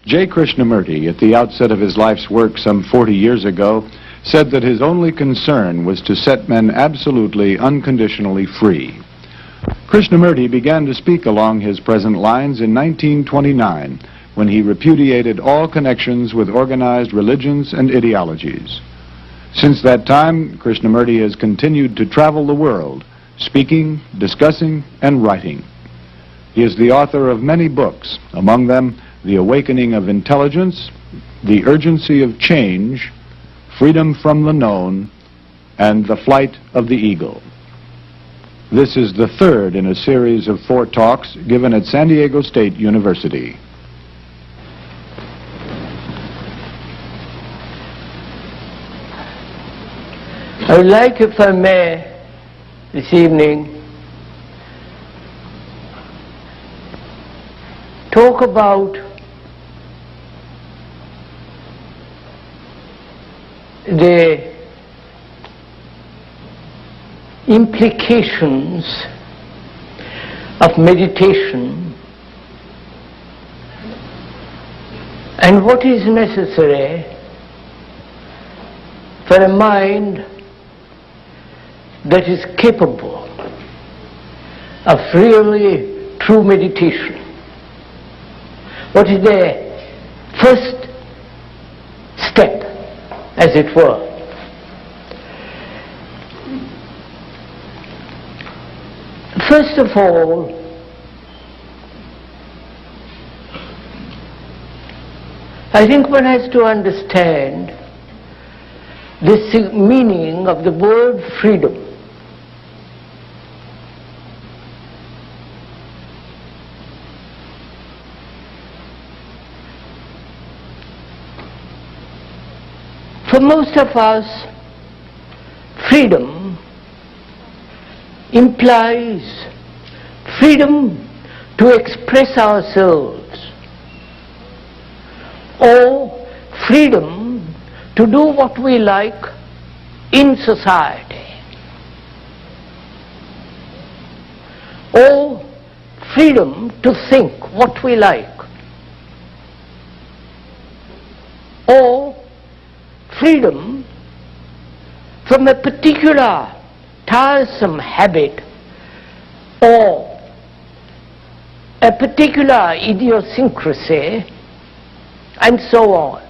J. Krishnamurti, at the outset of his life's work some 40 years ago, said that his only concern was to set men absolutely, unconditionally free. Krishnamurti began to speak along his present lines in 1929, when he repudiated all connections with organized religions and ideologies. Since that time, Krishnamurti has continued to travel the world, speaking, discussing, and writing. He is the author of many books, among them The Awakening of Intelligence, The Urgency of Change, Freedom from the Known, and The Flight of the Eagle. This is the third in a series of 4 talks given at San Diego State University. I would like, if I may, this evening, talk about the implications of meditation and what is necessary for a mind that is capable of really true meditation. What is the first step, as it were? First of all, I think one has to understand the meaning of the word freedom. For most of us, freedom implies freedom to express ourselves, or freedom to do what we like in society, or freedom to think what we like, or freedom from a particular tiresome habit or a particular idiosyncrasy, and so on.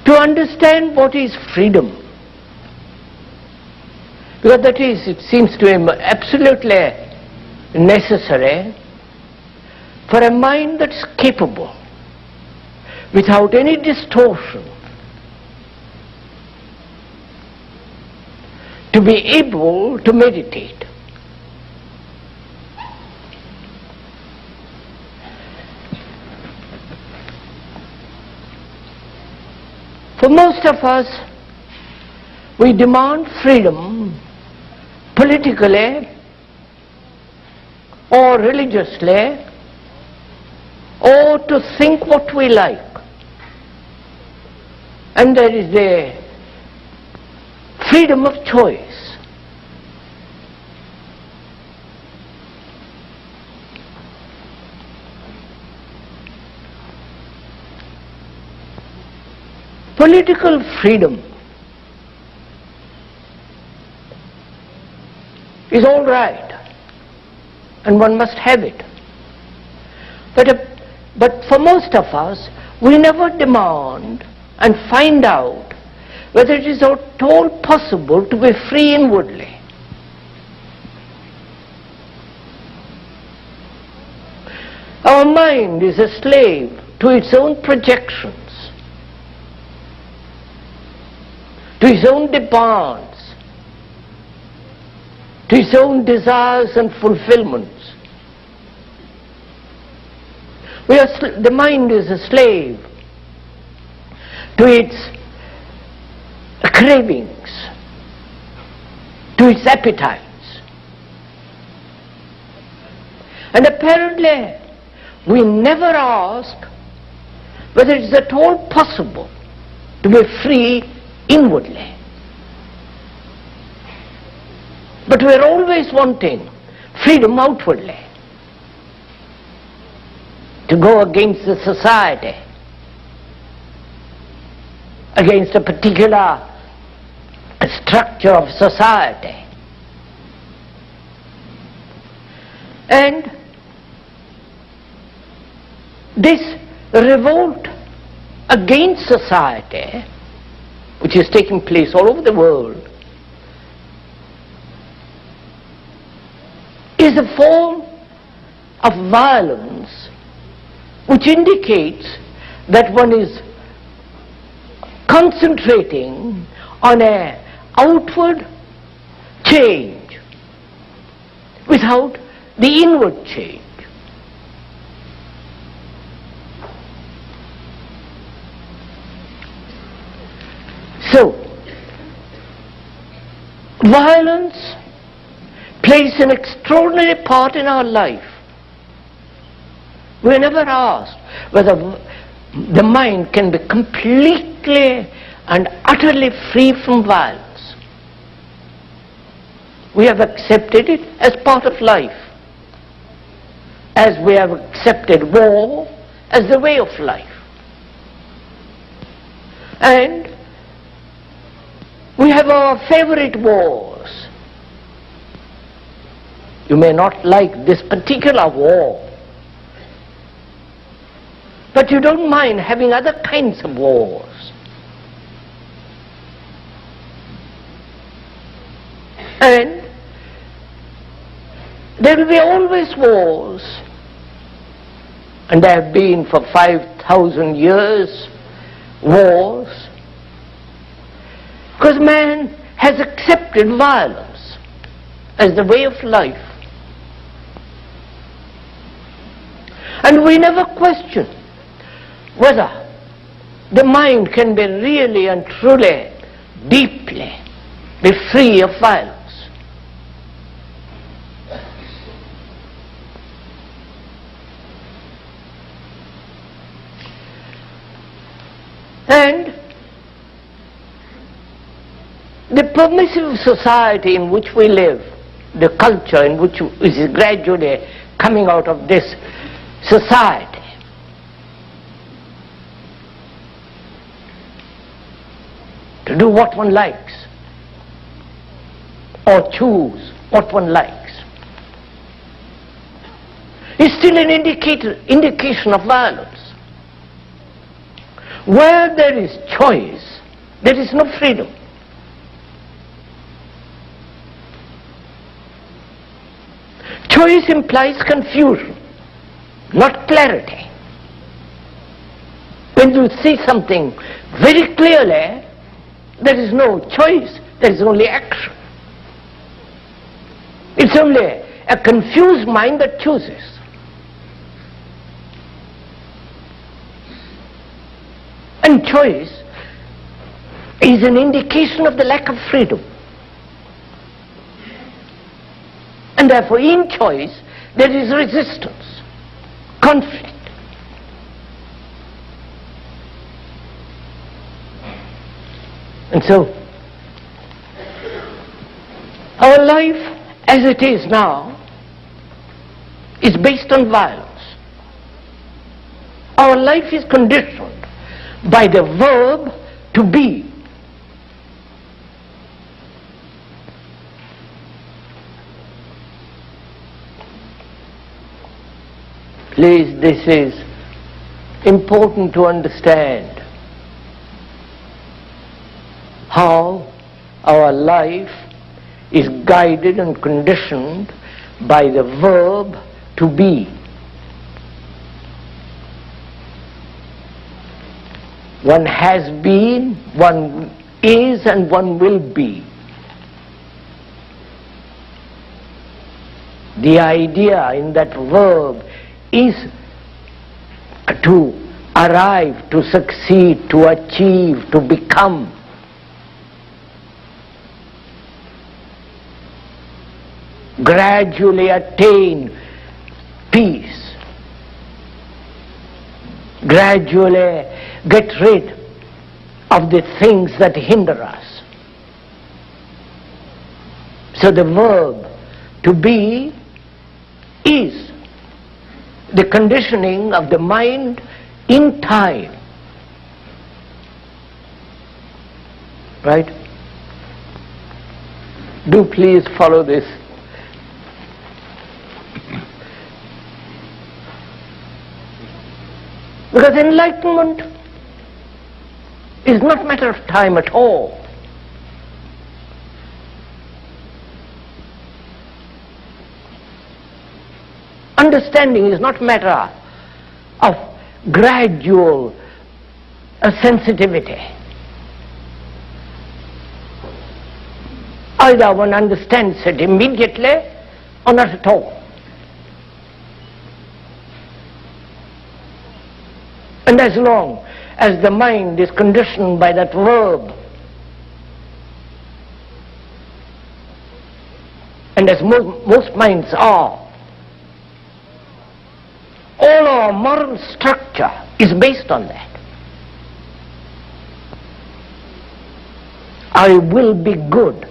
To understand what is freedom, because that is, it seems to him, absolutely necessary for a mind that's capable, without any distortion, to be able to meditate. For most of us, we demand freedom politically or religiously, or to think what we like. And there is the freedom of choice. Political freedom is all right, and one must have it. But for most of us, we never demand and find out whether it is at all possible to be free inwardly. Our mind is a slave to its own projections, to its own demands, to its own desires and fulfillments. The mind is a slave to its cravings, to its appetites. And apparently, we never ask whether it is at all possible to be free inwardly. But we are always wanting freedom outwardly. to go against the society, against a particular structure of society. And this revolt against society, which is taking place all over the world, is a form of violence which indicates that one is concentrating on an outward change without the inward change. So, violence plays an extraordinary part in our life. We are never asked whether the mind can be completely and utterly free from violence. We have accepted it as part of life, as we have accepted war as the way of life. And we have our favorite wars. You may not like this particular war, but you don't mind having other kinds of wars. And there will be always wars, and there have been for 5,000 years wars, because man has accepted violence as the way of life. And we never question whether the mind can be really and truly, deeply be free of violence. And the permissive society in which we live, the culture in which is gradually coming out of this society, to do what one likes or choose what one likes, is still an indication of violence. Where there is choice, there is no freedom. Choice implies confusion, not clarity. When you see something very clearly, there is no choice, there is only action. It's only a confused mind that chooses. And choice is an indication of the lack of freedom. And therefore in choice there is resistance, conflict. And so our life as it is now is based on violence. Our life is conditioned by the verb to be. Please, this is important to understand how our life is guided and conditioned by the verb to be. One has been, one is, and one will be. The idea in that verb is to arrive, to succeed, to achieve, to become. Gradually attain peace. Gradually get rid of the things that hinder us. So the verb to be is the conditioning of the mind in time. Right? Do please follow this. Because enlightenment is not a matter of time at all. Understanding is not a matter of gradual sensitivity. Either one understands it immediately or not at all. And as long as the mind is conditioned by that verb, and as most minds are, all our moral structure is based on that. I will be good.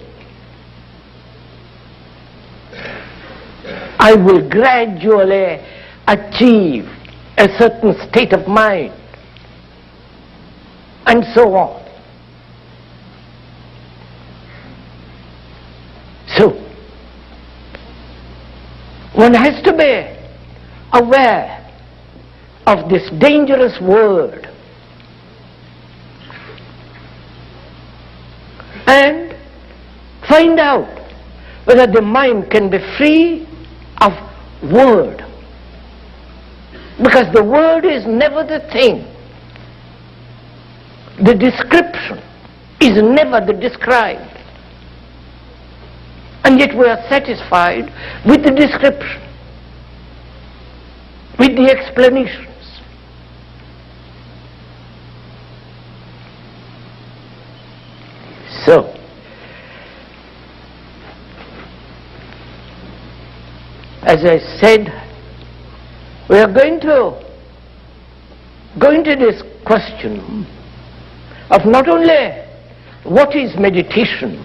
I will gradually achieve a certain state of mind, and so on. So, one has to be aware of this dangerous word and find out whether the mind can be free of word. Because the word is never the thing. The description is never the described. And yet we are satisfied with the description, with the explanations. So, as I said, we are going to go into this question of not only what is meditation,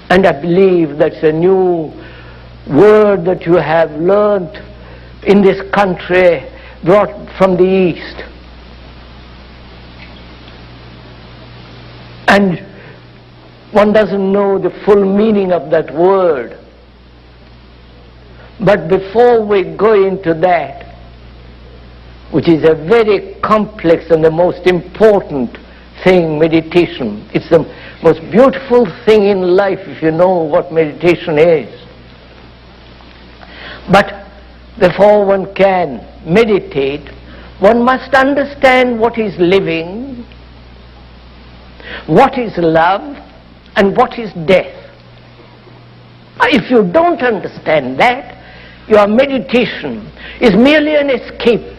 and I believe that's a new word that you have learnt in this country, brought from the East. And one doesn't know the full meaning of that word. But before we go into that, which is a very complex and the most important thing, meditation. It's the most beautiful thing in life if you know what meditation is. But before one can meditate, one must understand what is living, what is love, and what is death. If you don't understand that, your meditation is merely an escape,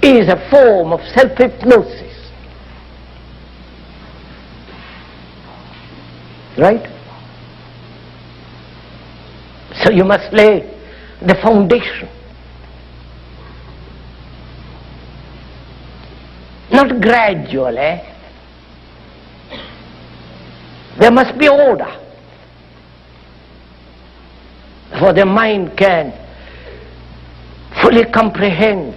is a form of self-hypnosis. Right? So you must lay the foundation. Not gradually. There must be order. For the mind can fully comprehend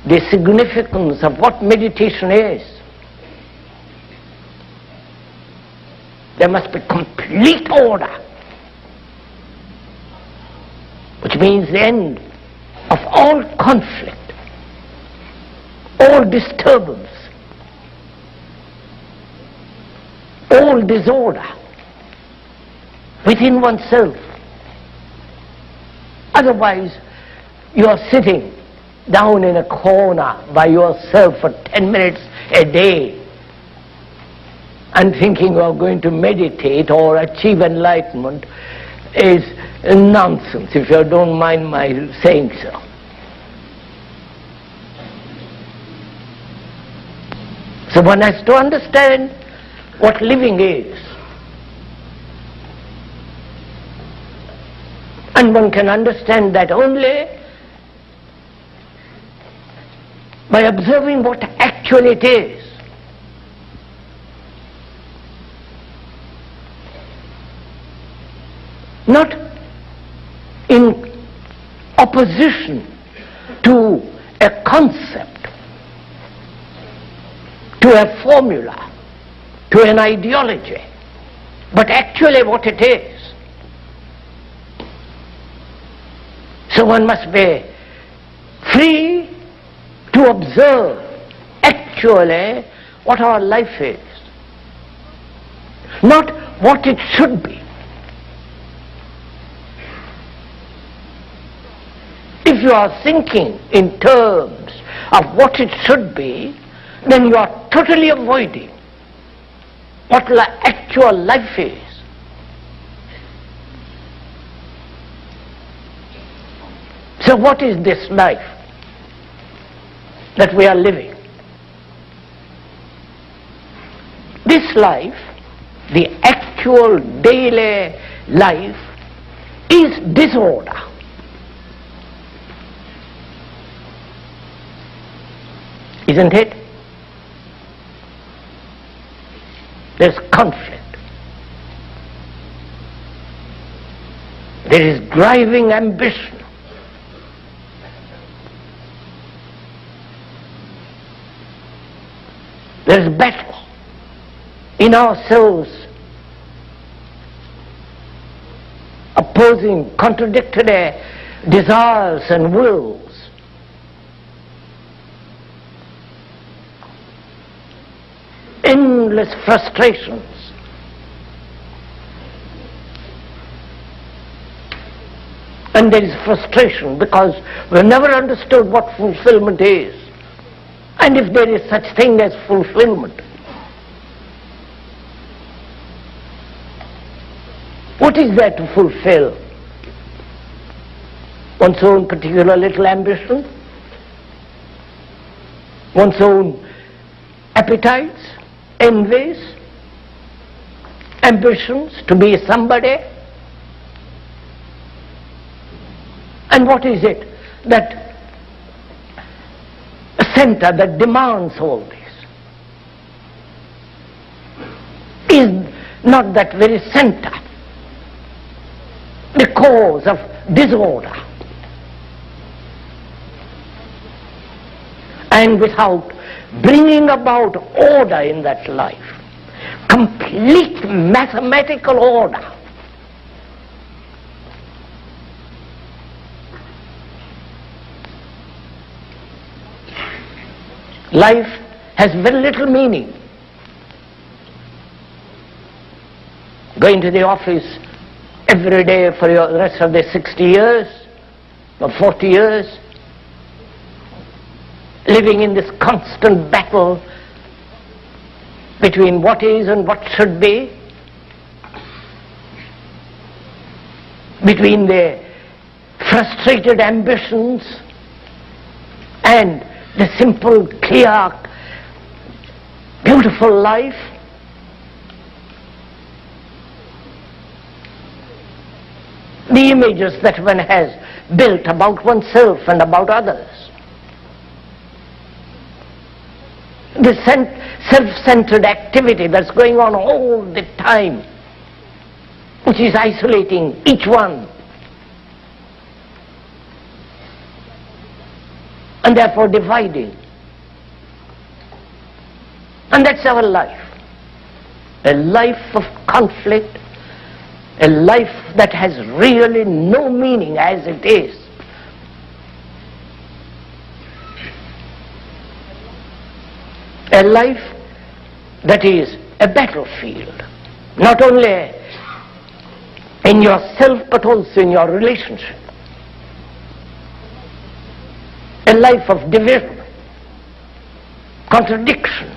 the significance of what meditation is. There must be complete order, which means the end of all conflict, all disturbance, all disorder within oneself. Otherwise, you are sitting down in a corner by yourself for 10 minutes a day and thinking you are going to meditate or achieve enlightenment is nonsense, if you don't mind my saying so. So one has to understand what living is. And one can understand that only by observing what actually it is. Not in opposition to a concept, to a formula, to an ideology, but actually what it is. So one must be free to observe actually what our life is, not what it should be. If you are thinking in terms of what it should be, then you are totally avoiding what actual life is. So what is this life that we are living? This life, the actual daily life, is disorder. Isn't it? There's conflict. There is driving ambition. There's battle in ourselves, opposing, contradictory desires and wills. Endless frustrations. And there is frustration because we have never understood what fulfillment is. And if there is such thing as fulfillment, what is there to fulfill? One's own particular little ambition? One's own appetites, envies, ambitions to be somebody? And what is it that a center that demands all this? Is not that very center the cause of disorder? And without bringing about order in that life, complete mathematical order, life has very little meaning. Going to the office every day for the rest of the 60 years or 40 years, living in this constant battle between what is and what should be, between the frustrated ambitions and the simple, clear, beautiful life. The images that one has built about oneself and about others. The self-centered activity that's going on all the time, which is isolating each one, and therefore dividing. And that's our life. A life of conflict, a life that has really no meaning as it is. A life that is a battlefield, not only in yourself but also in your relationship. A life of division, contradiction,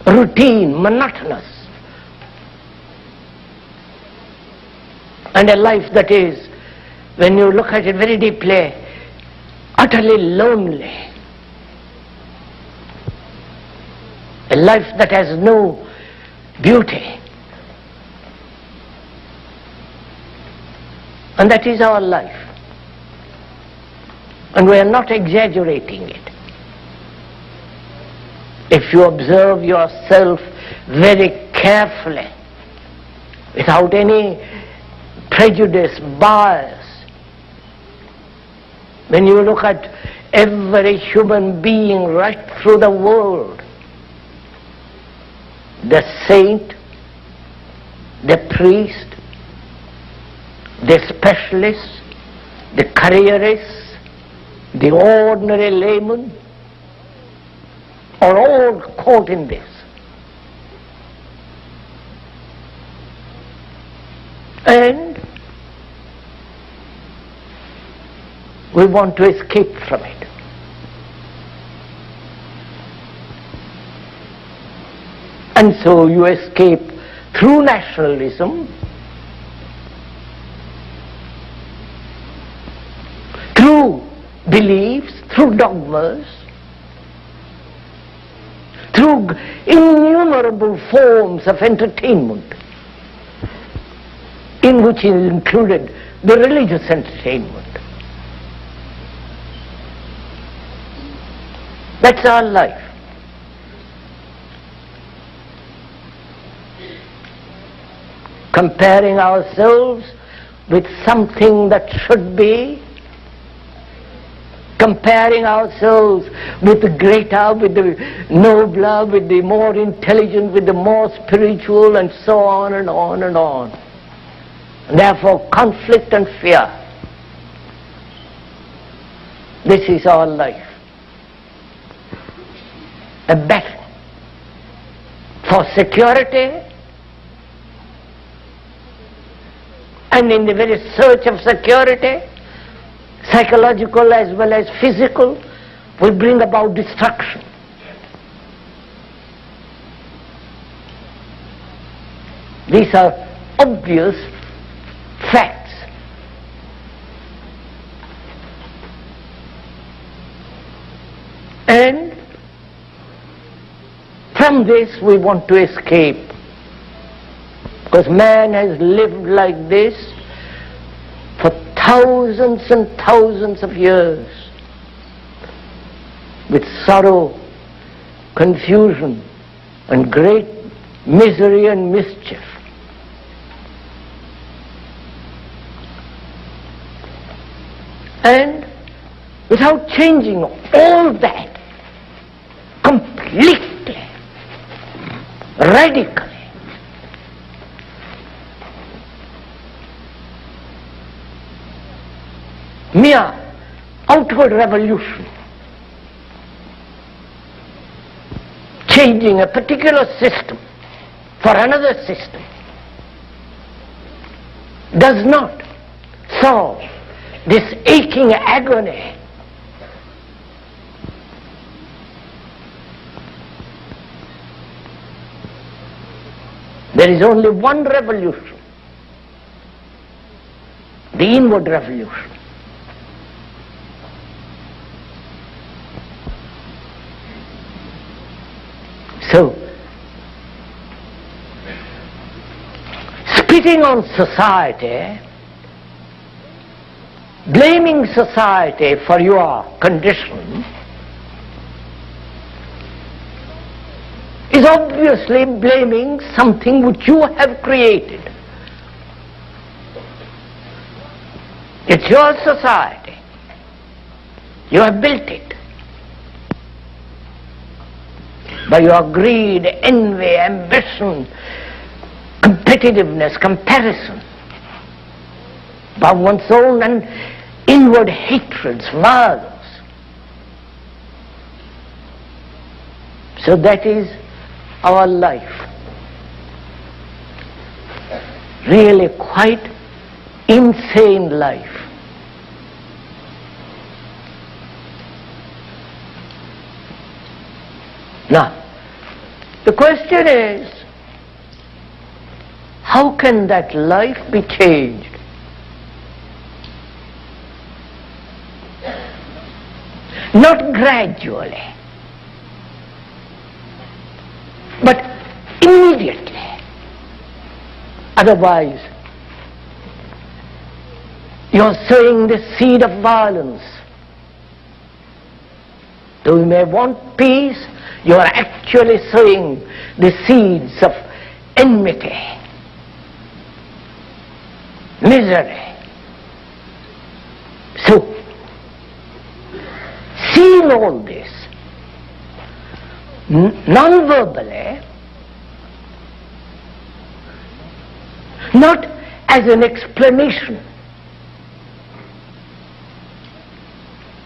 routine, monotonous. And a life that is, when you look at it very deeply, utterly lonely. A life that has no beauty. And that is our life. And we are not exaggerating it. If you observe yourself very carefully, without any prejudice, bias, When you look at every human being right through the world, the saint, the priest, the specialist, the careerist, the ordinary layman are all caught in this. And we want to escape from it. And so you escape through nationalism, through beliefs, through dogmas, through innumerable forms of entertainment, in which is included the religious entertainment. That's our life. Comparing ourselves with something that should be, comparing ourselves with the greater, with the nobler, with the more intelligent, with the more spiritual, and so on and on and on. And therefore conflict and fear. This is our life. A battle for security, and in the very search of security, psychological as well as physical, will bring about destruction. These are obvious facts. And from this we want to escape, because man has lived like this for thousands and thousands of years, with sorrow, confusion, and great misery and mischief. And without changing all that completely, radically, mere outward revolution, changing a particular system for another system, does not solve this aching agony. There is only one revolution, the inward revolution. So, spitting on society, blaming society for your condition, is obviously blaming something which you have created. It's your society. You have built it. By your greed, envy, ambition, competitiveness, comparison, by one's own and inward hatreds, murders. So that is our life. Really quite insane life. Now, the question is, how can that life be changed? Not gradually, but immediately. Otherwise, you're sowing the seed of violence. Though you may want peace, you are actually sowing the seeds of enmity, misery. So, seeing all this non-verbally, not as an explanation,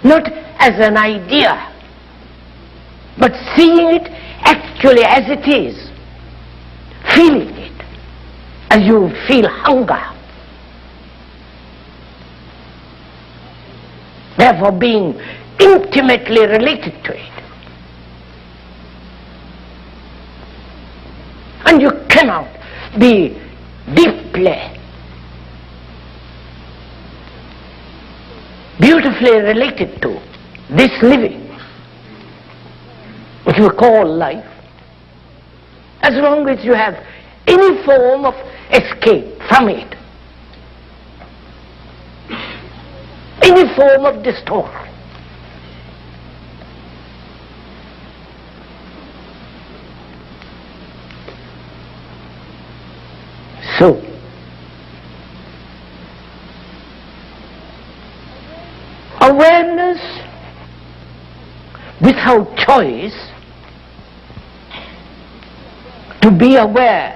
not as an idea, but seeing it actually as it is, feeling it as you feel hunger. Therefore being intimately related to it. And you cannot be deeply, beautifully related to this living, which we call life, as long as you have any form of escape from it, any form of distortion. So, awareness without choice, to be aware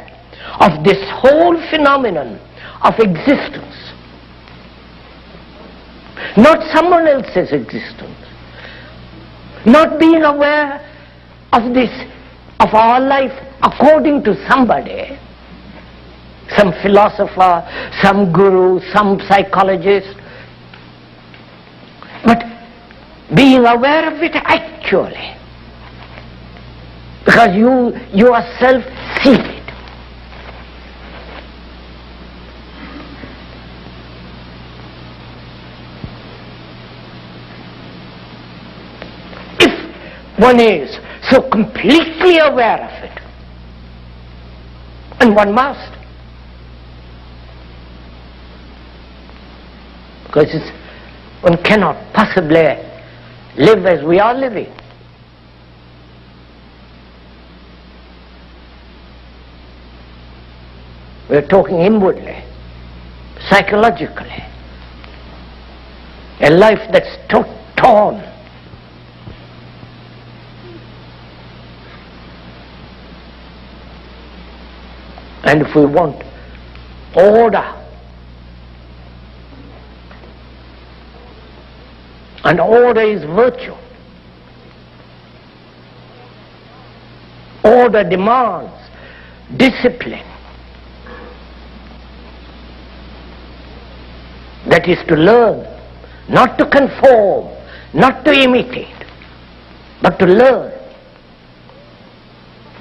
of this whole phenomenon of existence, not someone else's existence, not being aware of this, of our life according to somebody, some philosopher, some guru, some psychologist, but being aware of it actually, because you yourself see it. If one is so completely aware of it, and one must, because one cannot possibly live as we are living. We are talking inwardly, psychologically. A life that's torn. And if we want order, and order is virtue, order demands discipline. That is to learn, not to conform, not to imitate, but to learn.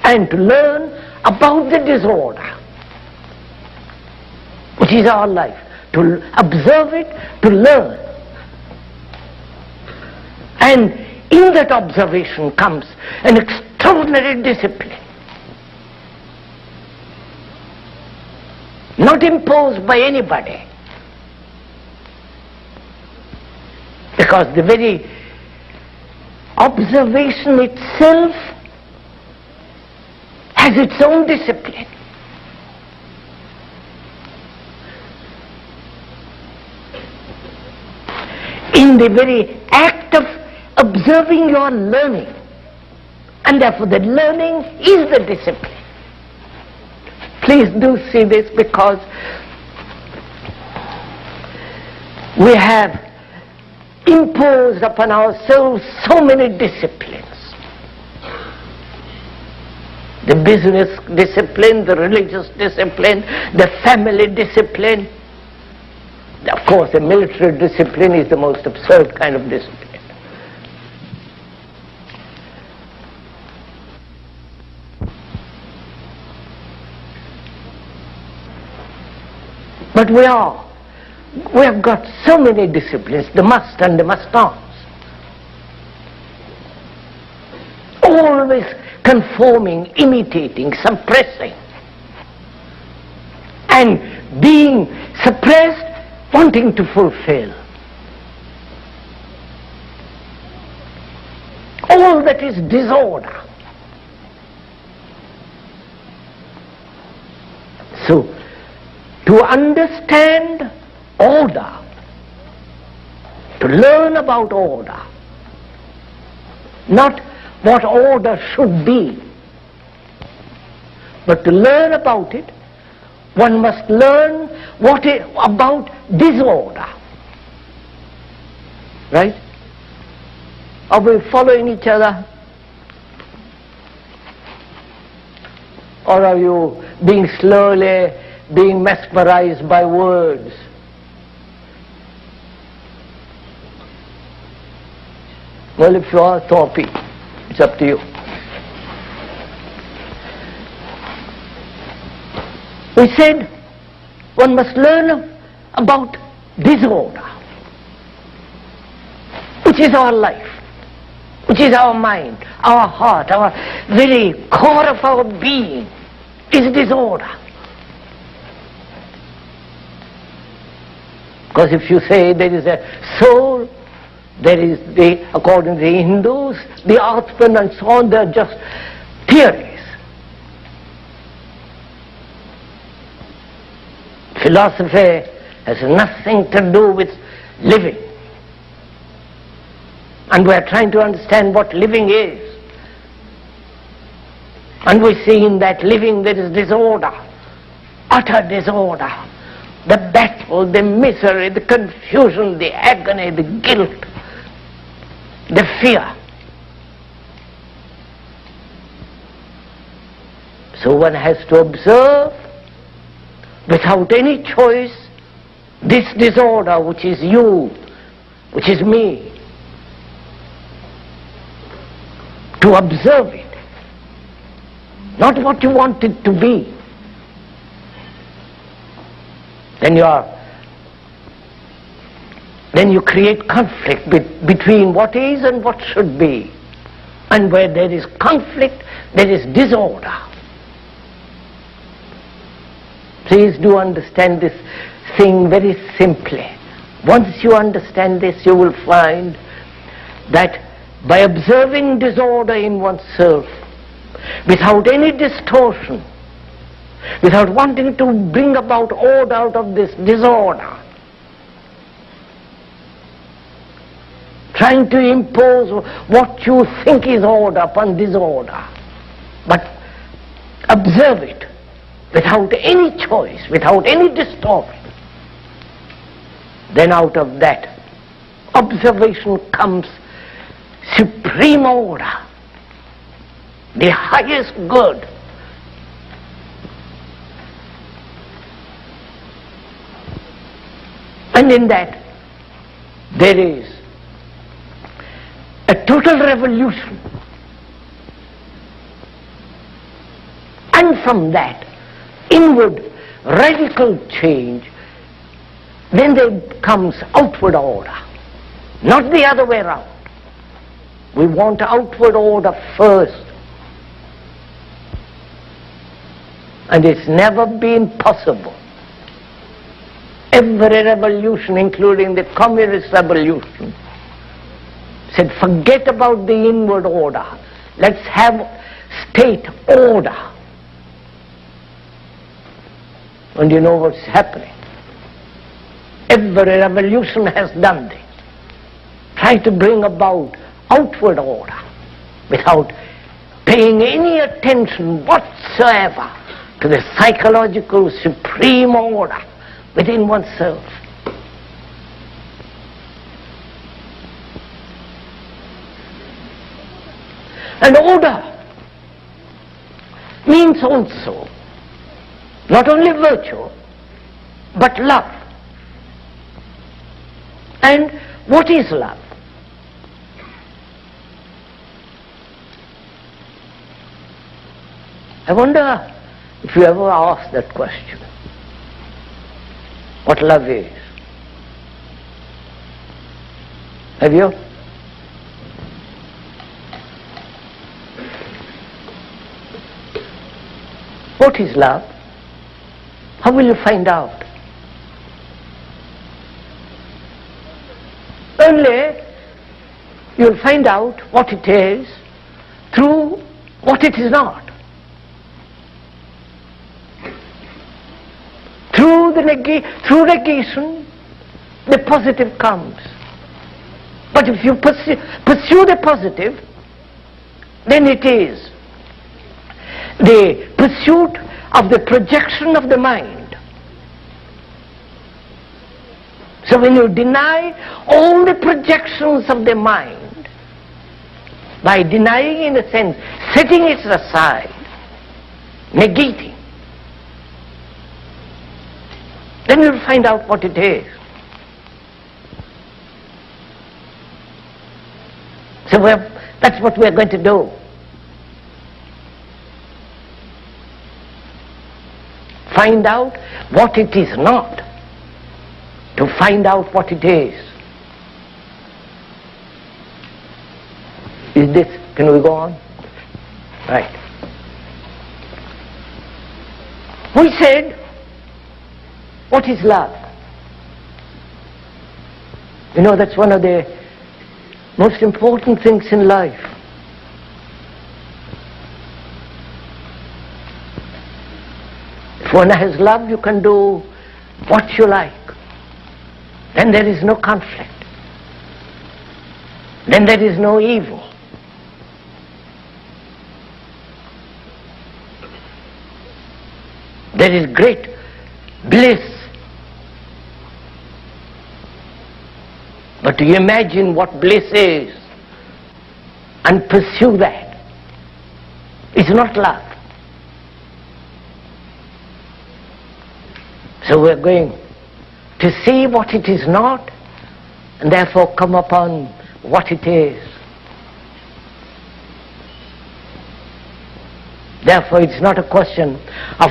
And to learn about the disorder, which is our life. To observe it, to learn. And in that observation comes an extraordinary discipline, not imposed by anybody, because the very observation itself has its own discipline. In the very act of observing, you are learning, and therefore the learning is the discipline. Please do see this, because we have imposed upon ourselves so many disciplines. The business discipline, the religious discipline, the family discipline. Of course, the military discipline is the most absurd kind of discipline. But we have got so many disciplines, the must and the must-nots. Always conforming, imitating, suppressing. And being suppressed, wanting to fulfill. All that is disorder. So, to understand order, to learn about order, not what order should be, but to learn about it, one must learn about disorder. Right? Are we following each other? Or are you slowly being mesmerized by words? Well, if you are Thopi, it's up to you. We said one must learn about disorder, which is our life, which is our mind, our heart, our very core of our being is disorder. Because if you say there is a soul, there is according to the Hindus, the Atman and so on, they are just theories. Philosophy has nothing to do with living. And we are trying to understand what living is. And we see in that living there is disorder, utter disorder. The battle, the misery, the confusion, the agony, the guilt, the fear. So one has to observe without any choice this disorder which is you, which is me. To observe it, not what you want it to be. Then you create conflict between what is and what should be. And where there is conflict, there is disorder. Please do understand this thing very simply. Once you understand this, you will find that by observing disorder in oneself, without any distortion, without wanting to bring about order out of this disorder, trying to impose what you think is order upon disorder, but observe it without any choice, without any distortion, then out of that observation comes supreme order, the highest good. And in that there is a total revolution. And from that inward radical change, then there comes outward order, not the other way around. We want outward order first. And it's never been possible. Every revolution, including the communist revolution, said forget about the inward order. Let's have state order. And you know what's happening. Every revolution has done this. Try to bring about outward order without paying any attention whatsoever to the psychological supreme order within oneself. And order means also not only virtue but love. And what is love? I wonder if you ever asked that question. What love is? Have you? What is love? How will you find out? Only you'll find out what it is through what it is not. Through negation, the positive comes. But if you pursue the positive, then it is the pursuit of the projection of the mind. So when you deny all the projections of the mind, by denying, in a sense, setting it aside, negating, then you'll find out what it is. So that's what we're going to do. Find out what it is not, to find out what it is. Is this, can we go on? Right. We said, what is love? You know, that's one of the most important things in life. If one has love, you can do what you like. Then there is no conflict. Then there is no evil. There is great bliss. But to imagine what bliss is and pursue that is not love. So we're going to see what it is not, and therefore come upon what it is. Therefore it's not a question of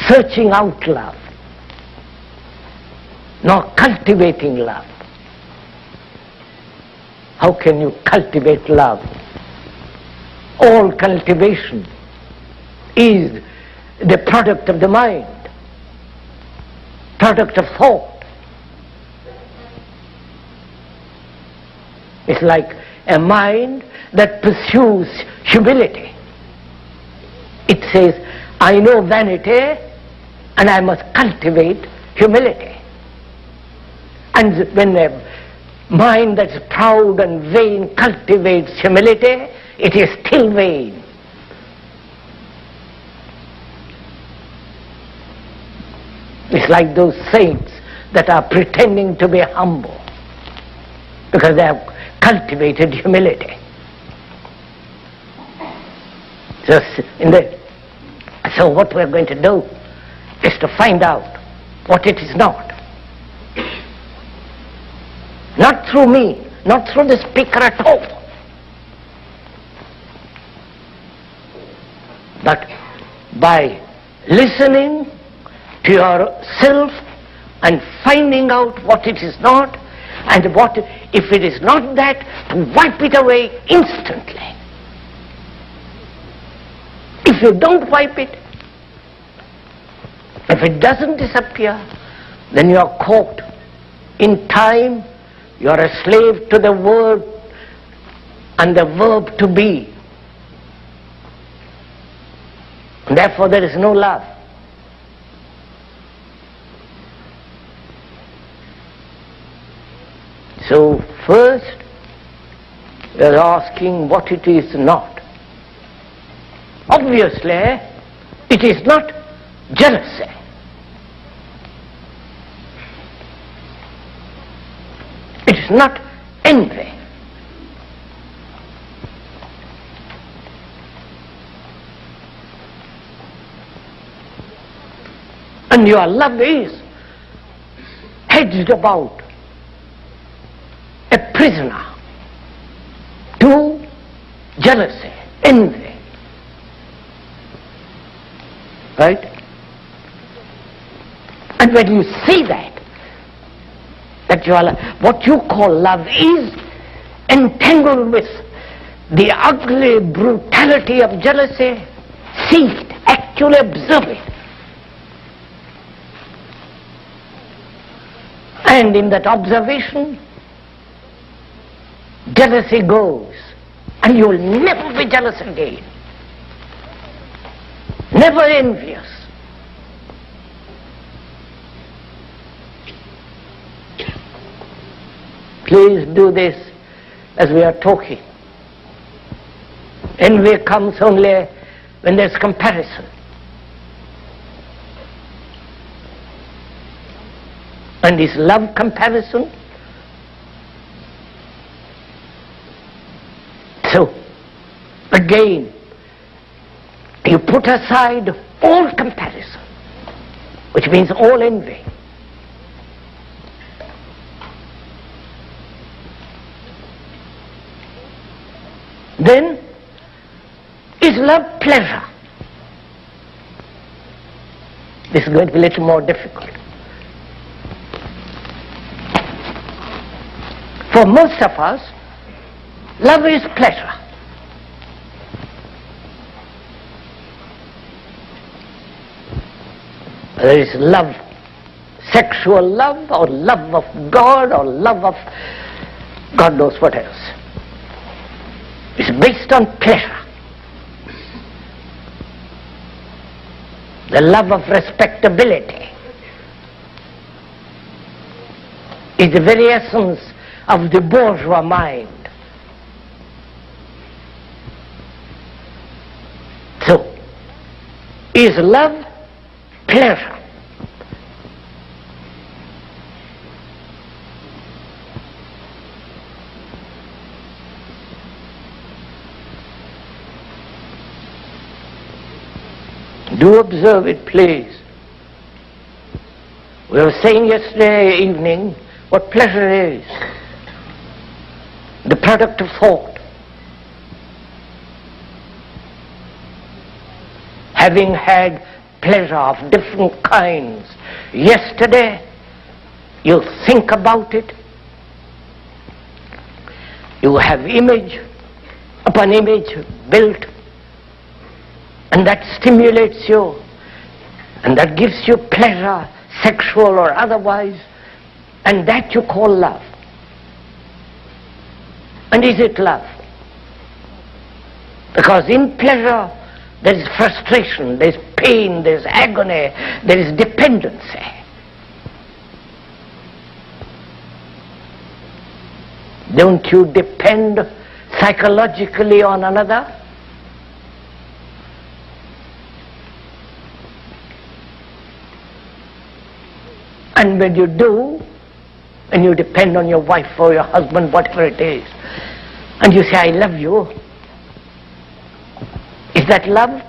searching out love, nor cultivating love. How can you cultivate love? All cultivation is the product of the mind, product of thought. It's like a mind that pursues humility. It says, I know vanity and I must cultivate humility. And when a mind that's proud and vain cultivates humility, it is still vain. It's like those saints that are pretending to be humble because they have cultivated humility. So what we're going to do is to find out what it is not. Not through me, not through the speaker at all, but by listening to yourself and finding out what it is not, and what, if it is not that, to wipe it away instantly. If you don't wipe it, if it doesn't disappear, then you are caught in time. You are a slave to the word and the verb to be. And therefore there is no love. So first we are asking what it is not. Obviously it is not jealousy. It is not envy. And your love is hedged about, a prisoner to jealousy, envy. Right? And when you see that what you call love is entangled with the ugly brutality of jealousy, see it, actually observe it. And in that observation, jealousy goes, and you will never be jealous again, never envious. Please do this as we are talking. Envy comes only when there's comparison. And is love comparison? So, again, you put aside all comparison, which means all envy. Then, is love pleasure? This is going to be a little more difficult. For most of us, love is pleasure. There is love, sexual love, or love of God, or love of God knows what else. It's based on pleasure. The love of respectability is the very essence of the bourgeois mind. So, is love pleasure? Do observe it, please. We were saying yesterday evening what pleasure is. The product of thought. Having had pleasure of different kinds yesterday, you think about it. You have image upon image built, and that stimulates you, and that gives you pleasure, sexual or otherwise, and that you call love. And is it love? Because in pleasure there is frustration, there is pain, there is agony, there is dependency. Don't you depend psychologically on another? And when you do, and you depend on your wife or your husband, whatever it is, and you say, I love you, is that love?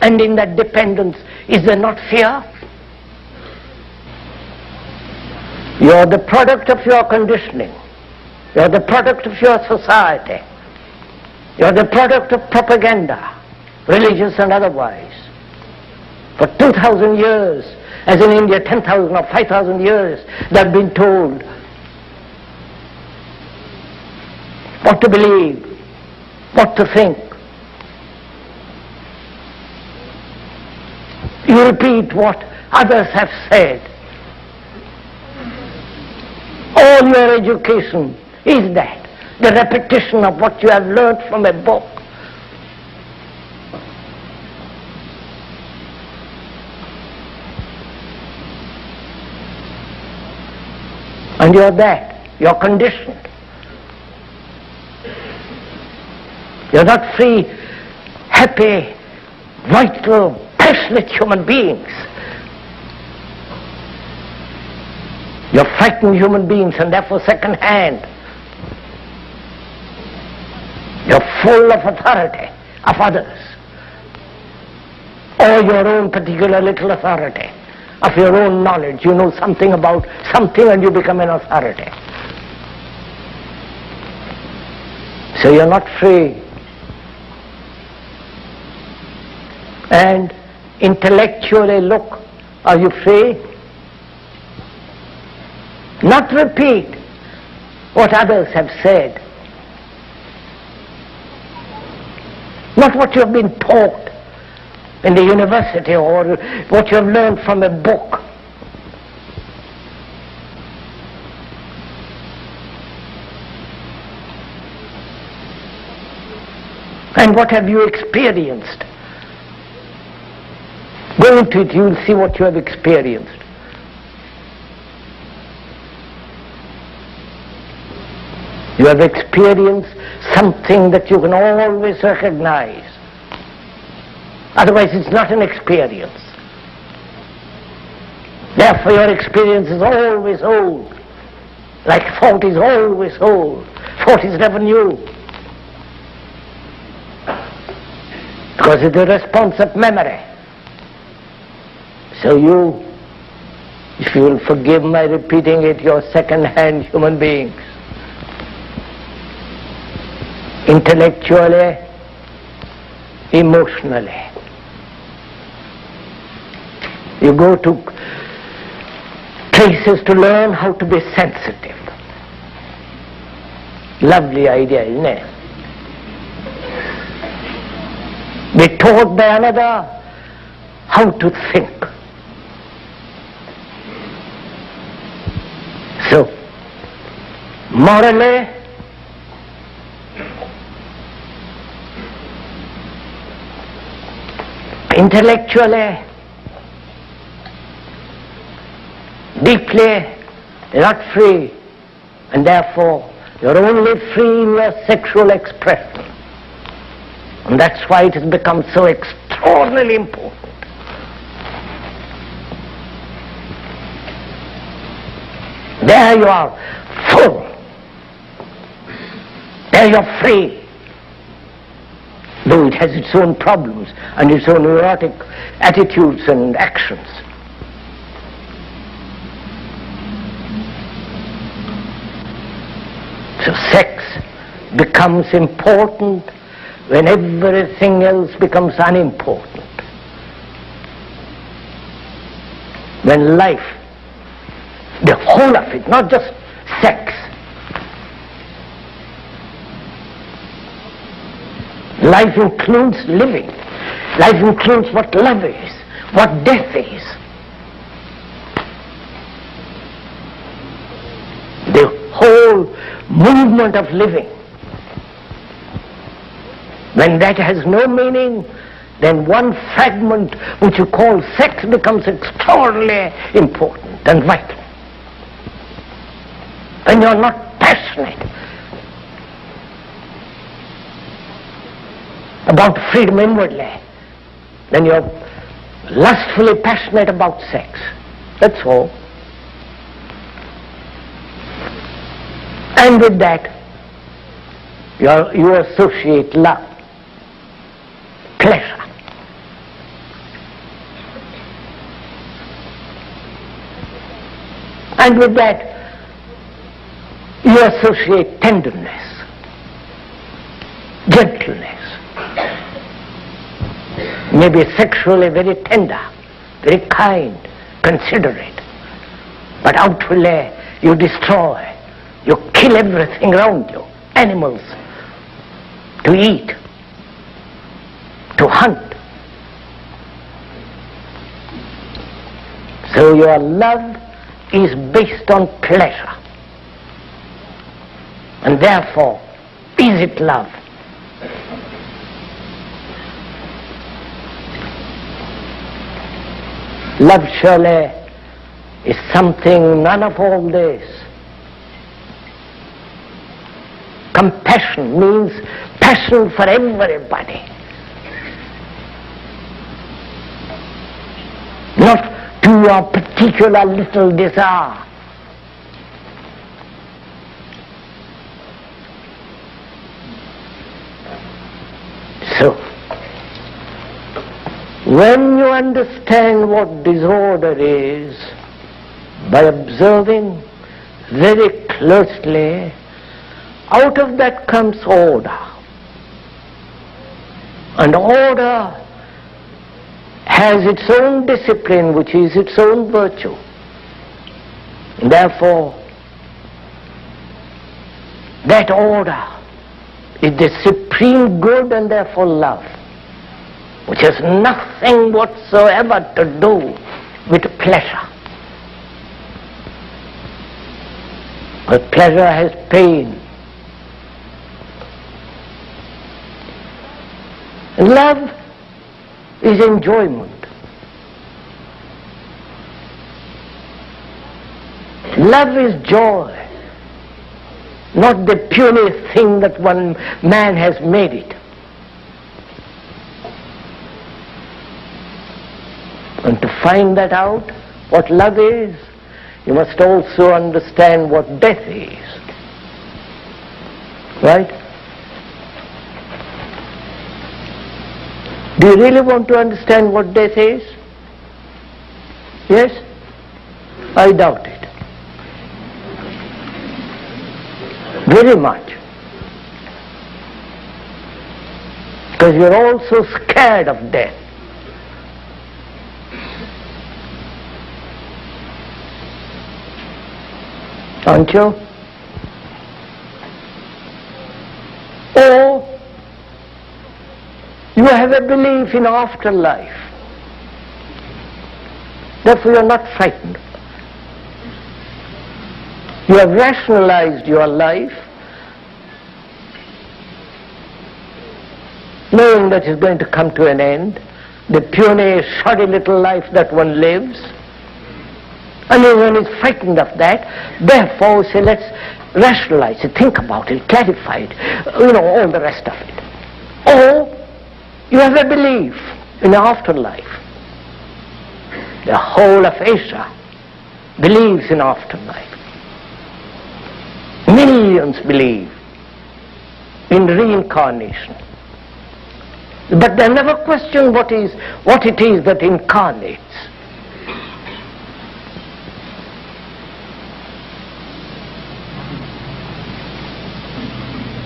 And in that dependence, is there not fear? You are the product of your conditioning. You are the product of your society. You are the product of propaganda, religious and otherwise. For 2,000 years, as in India 10,000 or 5,000 years, they have been told what to believe, what to think. You repeat what others have said. All your education is that, the repetition of what you have learned from a book. And you're that, you're conditioned. You're not free, happy, vital, passionate human beings. You're frightened human beings and therefore second hand. You're full of authority of others, or your own particular little authority, of your own knowledge. You know something about something and you become an authority. So you're not free. And intellectually look, are you free? Not repeat what others have said. Not what you have been taught in the university or what you have learned from a book. And what have you experienced? Go into it, you will see what you have experienced. You have experienced something that you can always recognize. Otherwise it's not an experience. Therefore your experience is always old. Like thought is always old. Thought is never new. Because it's a response of memory. So you, if you will forgive my repeating it, you're second-hand human beings. Intellectually, emotionally. You go to places to learn how to be sensitive. Lovely idea, isn't it? Be taught by another how to think. So, morally, intellectually, deeply, you're not free, and therefore you're only free in your sexual expression. And that's why it has become so extraordinarily important. There you are full. There you're free. Though it has its own problems and its own neurotic attitudes and actions. So sex becomes important when everything else becomes unimportant. When life, the whole of it, not just sex, life includes living. Life includes what love is, what death is. The whole movement of living. When that has no meaning, then one fragment which you call sex becomes extraordinarily important and vital. When you're not passionate about freedom inwardly, then you're lustfully passionate about sex. That's all. And with that, you associate love, pleasure. And with that, you associate tenderness, gentleness. Maybe sexually very tender, very kind, considerate. But outwardly you destroy, you kill everything around you, animals, to eat, to hunt. So your love is based on pleasure. And therefore, is it love? Love surely is something, none of all this. Compassion means passion for everybody. Not to your particular little desire. So, when you understand what disorder is, by observing very closely, out of that comes order. And order has its own discipline, which is its own virtue. And therefore, that order is the supreme good and therefore love, which has nothing whatsoever to do with pleasure. But pleasure has pain. And love is enjoyment. Love is joy. not the puny thing that one man has made it. And to find that out, what love is, you must also understand what death is. Right? Do you really want to understand what death is? Yes? I doubt it. Very much. Because you're also scared of death. Aren't you? Or you have a belief in afterlife. Therefore you are not frightened. You have rationalized your life, knowing that it's going to come to an end, the puny, shoddy little life that one lives, and everyone is frightened of that. Therefore, say, let's rationalize it, think about it, clarify it, all the rest of it. Or you have a belief in the afterlife. The whole of Asia believes in afterlife. Millions believe in reincarnation. But they never question what it is that incarnates.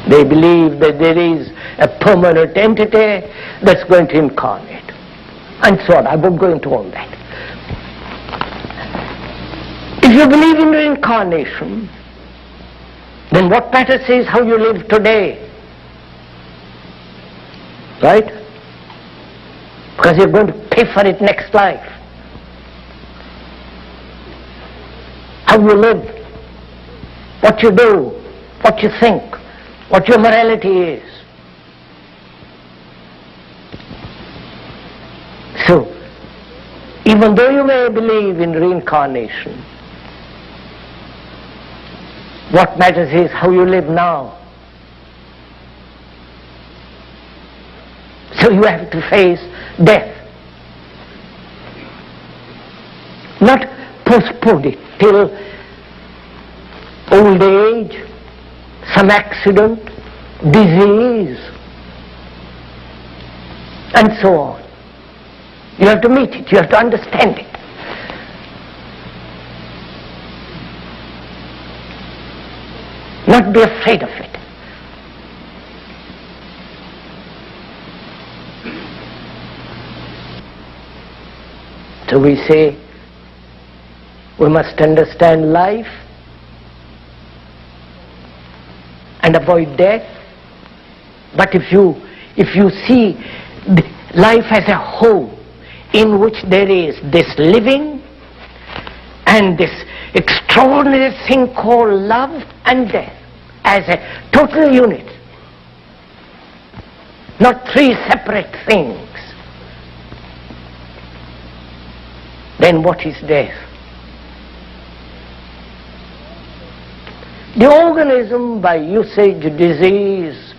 They believe that there is a permanent entity that's going to incarnate. And so on. I won't go into all that. If you believe in reincarnation, then what matters is how you live today. Right? Because you're going to pay for it next life. How you live, what you do, what you think, what your morality is. So, even though you may believe in reincarnation, what matters is how you live now. So you have to face death. Not postpone it till old age, some accident, disease, and so on. You have to meet it, you have to understand it. Not be afraid of it. So we say we must understand life and avoid death. But if you see life as a whole in which there is this living and this extraordinary thing called love and death as a total unit, not three separate things, then what is death? The organism, by usage, disease,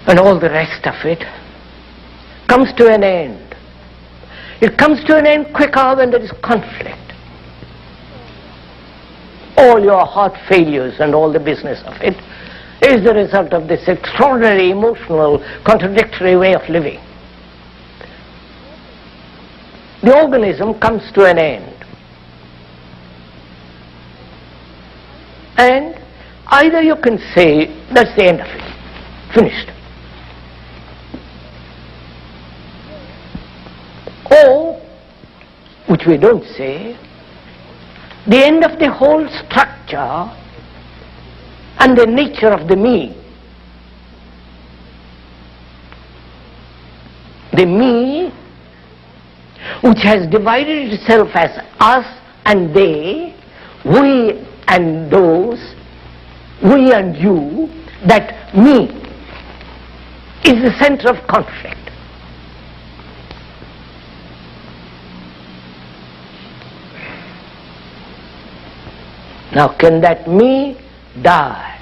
and all the rest of it, comes to an end. It comes to an end quicker when there is conflict. All your heart failures and all the business of it is the result of this extraordinary, emotional, contradictory way of living. The organism comes to an end. And either you can say, that's the end of it, finished. Or, which we don't say, the end of the whole structure and the nature of the me. The me, which has divided itself as us and they, we and those, we and you, that me is the center of conflict. Now can that me die.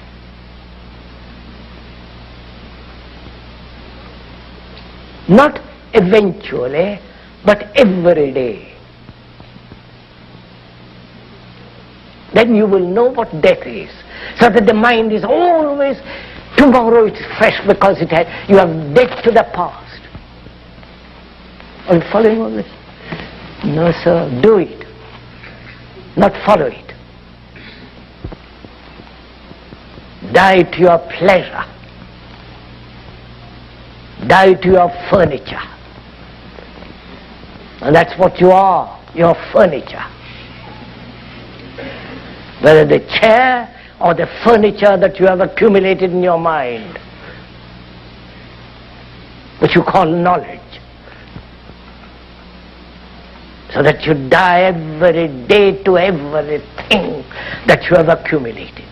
Not eventually, but every day. Then you will know what death is. So that the mind is always, tomorrow it is fresh because you have death to the past. Are you following all this? No, sir, do it, not follow it. Die to your pleasure. Die to your furniture. And that's what you are, your furniture. Whether the chair or the furniture that you have accumulated in your mind, which you call knowledge. So that you die every day to everything that you have accumulated.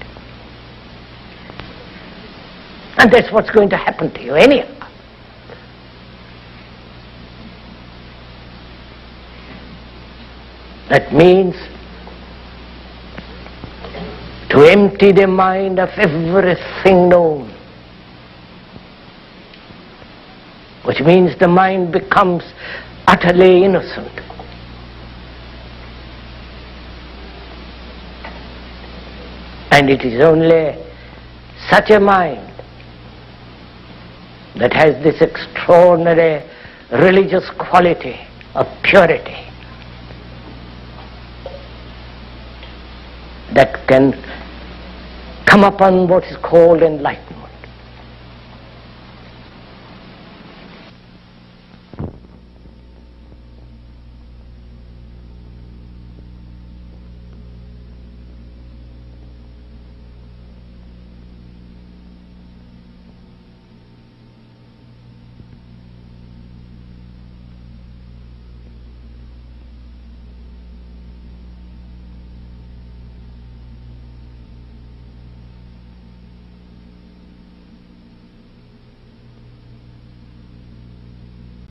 And that's what's going to happen to you anyhow. That means to empty the mind of everything known, which means the mind becomes utterly innocent. And it is only such a mind that has this extraordinary religious quality of purity that can come upon what is called enlightenment.